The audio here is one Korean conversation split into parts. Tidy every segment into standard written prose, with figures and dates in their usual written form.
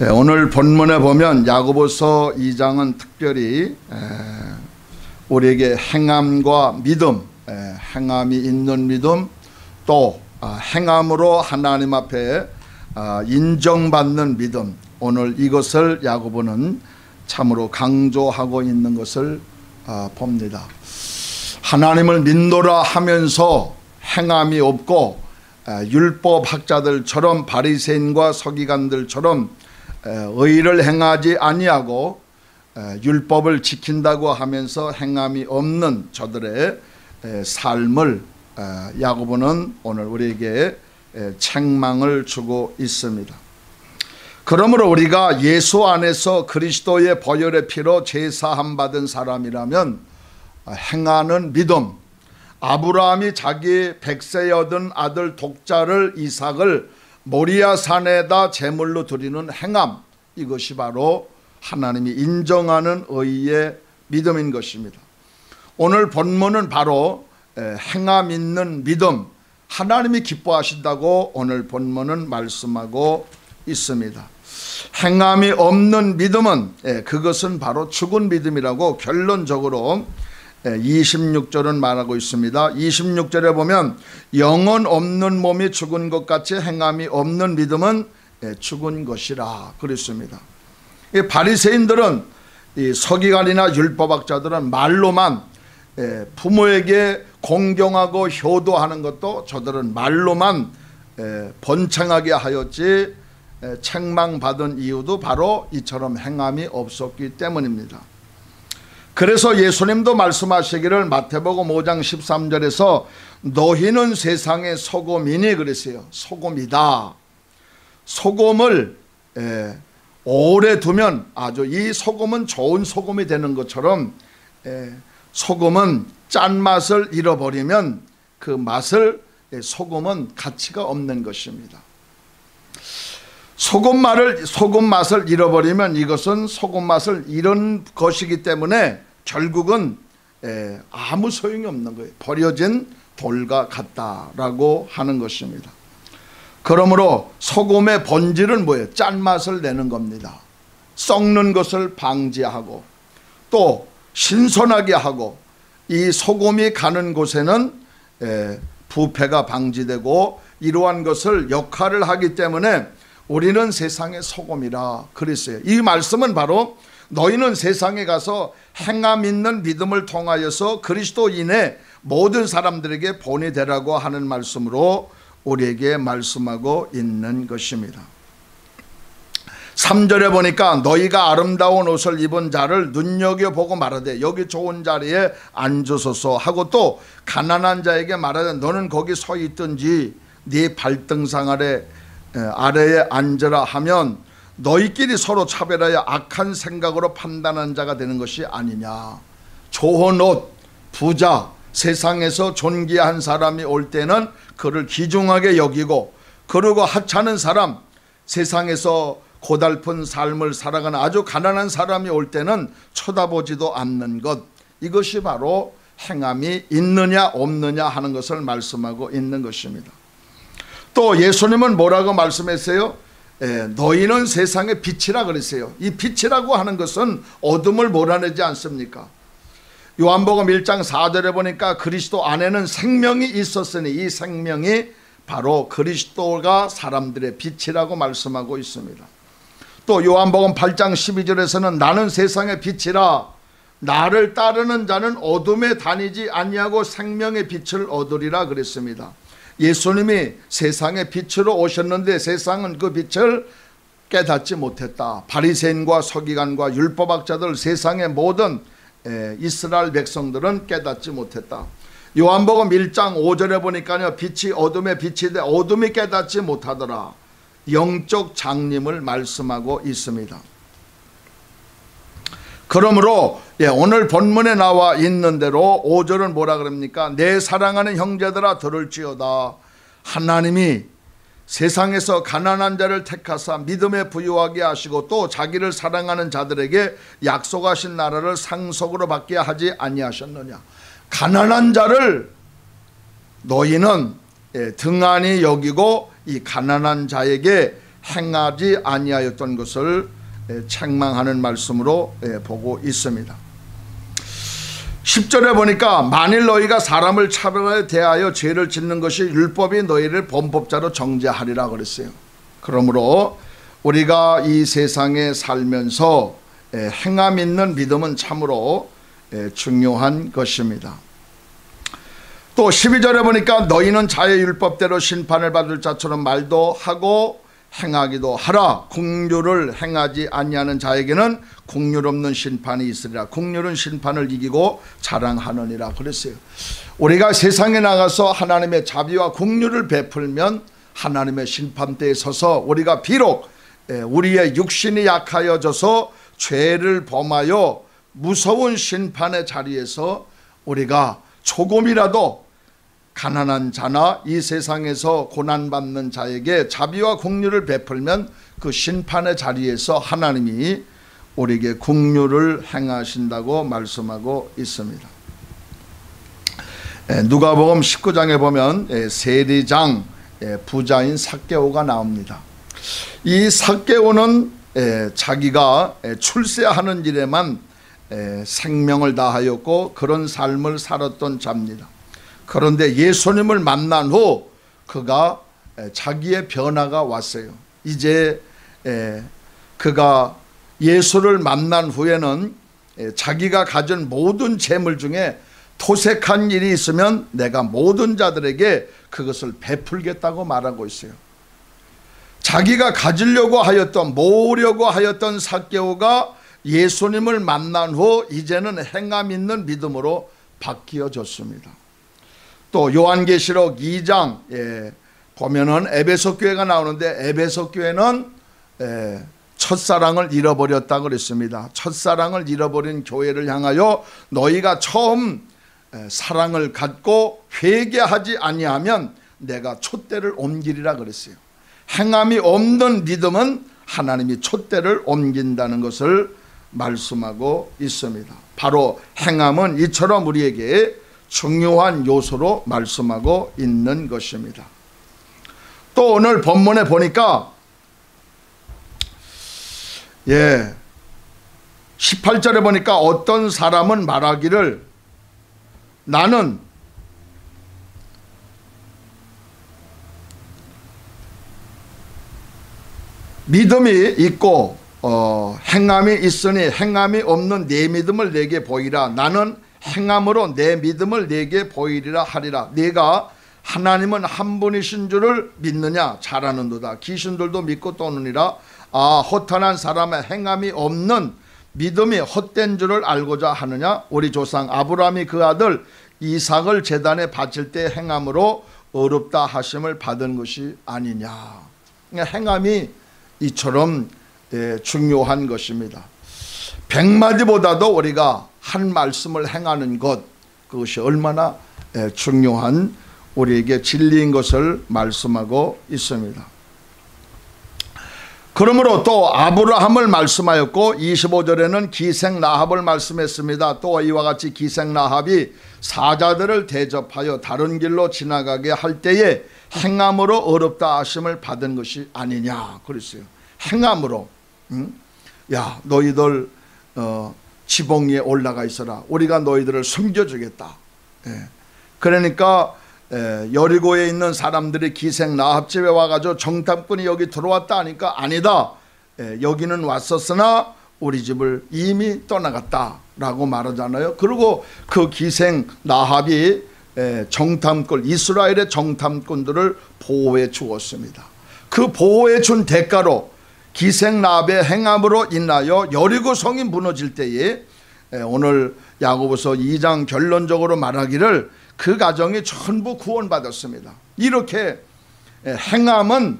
오늘 본문에 보면 야고보서 2장은 특별히 우리에게 행함과 믿음, 행함이 있는 믿음, 또 행함으로 하나님 앞에 인정받는 믿음, 오늘 이것을 야고보는 참으로 강조하고 있는 것을 봅니다. 하나님을 믿노라 하면서 행함이 없고 율법학자들처럼 바리새인과 서기관들처럼 의를 행하지 아니하고 율법을 지킨다고 하면서 행함이 없는 저들의 삶을 야고보는 오늘 우리에게 책망을 주고 있습니다. 그러므로 우리가 예수 안에서 그리스도의 보혈의 피로 제사함 받은 사람이라면 행하는 믿음, 아브라함이 자기 백세에 얻은 아들 독자를 이삭을 모리아 산에다 제물로 드리는 행함, 이것이 바로 하나님이 인정하는 의의 믿음인 것입니다. 오늘 본문은 바로 행함 있는 믿음, 하나님이 기뻐하신다고 오늘 본문은 말씀하고 있습니다. 행함이 없는 믿음은 그것은 바로 죽은 믿음이라고 결론적으로 26절은 말하고 있습니다. 26절에 보면 영혼 없는 몸이 죽은 것 같이 행함이 없는 믿음은 죽은 것이라 그랬습니다. 바리새인들은, 서기관이나 율법학자들은 말로만 부모에게 공경하고 효도하는 것도 저들은 말로만 번창하게 하였지 책망받은 이유도 바로 이처럼 행함이 없었기 때문입니다. 그래서 예수님도 말씀하시기를 마태복음 5장 13절에서 너희는 세상의 소금이니 그랬어요. 소금이다. 소금을 오래 두면 아주 이 소금은 좋은 소금이 되는 것처럼 소금은 짠맛을 잃어버리면 그 맛을 소금은 가치가 없는 것입니다. 소금 맛을 잃어버리면 이것은 소금 맛을 잃은 것이기 때문에 결국은 아무 소용이 없는 거예요. 버려진 돌과 같다라고 하는 것입니다. 그러므로 소금의 본질은 뭐예요? 짠맛을 내는 겁니다. 썩는 것을 방지하고 또 신선하게 하고, 이 소금이 가는 곳에는 부패가 방지되고 이러한 것을 역할을 하기 때문에 우리는 세상의 소금이라 그랬어요. 이 말씀은 바로 너희는 세상에 가서 행함 있는 믿음을 통하여서 그리스도인의 모든 사람들에게 본이 되라고 하는 말씀으로 우리에게 말씀하고 있는 것입니다. 3절에 보니까 너희가 아름다운 옷을 입은 자를 눈여겨보고 말하되 여기 좋은 자리에 앉으소서 하고, 또 가난한 자에게 말하되 너는 거기 서 있든지 네 발등상 아래에 앉으라 하면 너희끼리 서로 차별하여 악한 생각으로 판단한 자가 되는 것이 아니냐. 좋은 옷, 부자, 세상에서 존귀한 사람이 올 때는 그를 귀중하게 여기고, 그리고 하찮은 사람, 세상에서 고달픈 삶을 살아가는 아주 가난한 사람이 올 때는 쳐다보지도 않는 것, 이것이 바로 행함이 있느냐 없느냐 하는 것을 말씀하고 있는 것입니다. 또 예수님은 뭐라고 말씀했어요? 너희는 세상의 빛이라 그랬어요. 이 빛이라고 하는 것은 어둠을 몰아내지 않습니까? 요한복음 1장 4절에 보니까 그리스도 안에는 생명이 있었으니 이 생명이 바로 그리스도가 사람들의 빛이라고 말씀하고 있습니다. 또 요한복음 8장 12절에서는 나는 세상의 빛이라 나를 따르는 자는 어둠에 다니지 아니하고 생명의 빛을 얻으리라 그랬습니다. 예수님이 세상의 빛으로 오셨는데 세상은 그 빛을 깨닫지 못했다. 바리새인과 서기관과 율법학자들, 세상의 모든 이스라엘 백성들은 깨닫지 못했다. 요한복음 1장 5절에 보니까요, 빛이 어둠에 빛이 돼 어둠이 깨닫지 못하더라. 영적 장림을 말씀하고 있습니다. 그러므로 오늘 본문에 나와 있는 대로 5절은 뭐라 그럽니까? 내 사랑하는 형제들아 들을지어다. 하나님이 세상에서 가난한 자를 택하사 믿음에 부유하게 하시고 또 자기를 사랑하는 자들에게 약속하신 나라를 상속으로 받게 하지 아니하셨느냐. 가난한 자를 너희는 등한히 여기고 이 가난한 자에게 행하지 아니하였던 것을 책망하는 말씀으로 보고 있습니다. 10절에 보니까 만일 너희가 사람을 차별하여 대하여 죄를 짓는 것이 율법이 너희를 범법자로 정죄하리라 그랬어요. 그러므로 우리가 이 세상에 살면서 행함 있는 믿음은 참으로 중요한 것입니다. 또 12절에 보니까 너희는 자의 율법대로 심판을 받을 자처럼 말도 하고 행하기도 하라. 긍휼을 행하지 아니하는 자에게는 긍휼 없는 심판이 있으리라. 긍휼은 심판을 이기고 자랑하느니라 그랬어요. 우리가 세상에 나가서 하나님의 자비와 긍휼을 베풀면 하나님의 심판대에 서서 우리가 비록 우리의 육신이 약하여져서 죄를 범하여 무서운 심판의 자리에서 우리가 조금이라도 가난한 자나 이 세상에서 고난받는 자에게 자비와 긍휼을 베풀면 그 심판의 자리에서 하나님이 우리에게 긍휼을 행하신다고 말씀하고 있습니다. 누가복음 19장에 보면 세리장 부자인 삭개오가 나옵니다. 이 삭개오는 자기가 출세하는 일에만 생명을 다하였고 그런 삶을 살았던 자입니다. 그런데 예수님을 만난 후 그가 자기의 변화가 왔어요. 이제 그가 예수를 만난 후에는 자기가 가진 모든 재물 중에 토색한 일이 있으면 내가 모든 자들에게 그것을 베풀겠다고 말하고 있어요. 자기가 가지려고 하였던, 모으려고 하였던 삭개오가 예수님을 만난 후 이제는 행함 있는 믿음으로 바뀌어졌습니다. 또 요한계시록 2장 보면은 에베소 교회가 나오는데 에베소 교회는 첫사랑을 잃어버렸다 그랬습니다. 첫사랑을 잃어버린 교회를 향하여 너희가 처음 사랑을 갖고 회개하지 아니하면 내가 촛대를 옮기리라 그랬어요. 행함이 없는 믿음은 하나님이 촛대를 옮긴다는 것을 말씀하고 있습니다. 바로 행함은 이처럼 우리에게 중요한 요소로 말씀하고 있는 것입니다. 또 오늘 본문에 보니까 18절에 보니까 어떤 사람은 말하기를 나는 믿음이 있고 행함이 있으니 행함이 없는 내 믿음을 내게 보이라. 나는 행함으로 내 믿음을 내게 보이리라 하리라. 네가 하나님은 한 분이신 줄을 믿느냐? 잘하는도다. 귀신들도 믿고 떠느니라. 허탄한 사람의 행함이 없는 믿음이 헛된 줄을 알고자 하느냐? 우리 조상 아브라함이 그 아들 이삭을 제단에 바칠 때 행함으로 어렵다 하심을 받은 것이 아니냐. 그러니까 행함이 이처럼 중요한 것입니다. 100마디보다도 우리가 한 말씀을 행하는 것, 그것이 얼마나 중요한 우리에게 진리인 것을 말씀하고 있습니다. 그러므로 또 아브라함을 말씀하였고 25절에는 기생 라합을 말씀했습니다. 또 이와 같이 기생 라합이 사자들을 대접하여 다른 길로 지나가게 할 때에 행함으로 어렵다 하심을 받은 것이 아니냐 그랬어요. 행함으로 야 너희들 지붕 위에 올라가 있어라. 우리가 너희들을 숨겨주겠다. 그러니까 여리고에 있는 사람들이 기생 라합 집에 와가지고 정탐꾼이 여기 들어왔다 하니까 아니다. 여기는 왔었으나 우리 집을 이미 떠나갔다 라고 말하잖아요. 그리고 그 기생 라합이 정탐꾼, 이스라엘의 정탐꾼들을 보호해 주었습니다. 그 보호해 준 대가로 기생 라합의 행함으로 인하여 여리고 성이 무너질 때에 오늘 야고보서 2장 결론적으로 말하기를 그 가정이 전부 구원받았습니다. 이렇게 행함은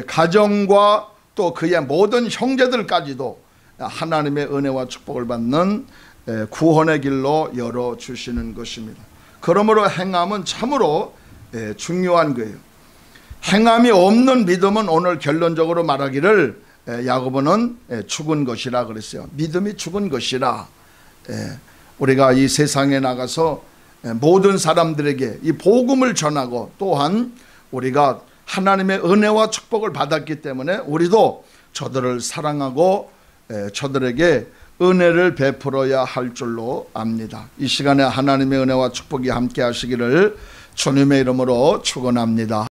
가정과 또 그의 모든 형제들까지도 하나님의 은혜와 축복을 받는 구원의 길로 열어주시는 것입니다. 그러므로 행함은 참으로 중요한 거예요. 행함이 없는 믿음은 오늘 결론적으로 말하기를 야고보는 죽은 것이라 그랬어요. 믿음이 죽은 것이라. 우리가 이 세상에 나가서 모든 사람들에게 이 복음을 전하고 또한 우리가 하나님의 은혜와 축복을 받았기 때문에 우리도 저들을 사랑하고 저들에게 은혜를 베풀어야 할 줄로 압니다. 이 시간에 하나님의 은혜와 축복이 함께 하시기를 주님의 이름으로 축원합니다.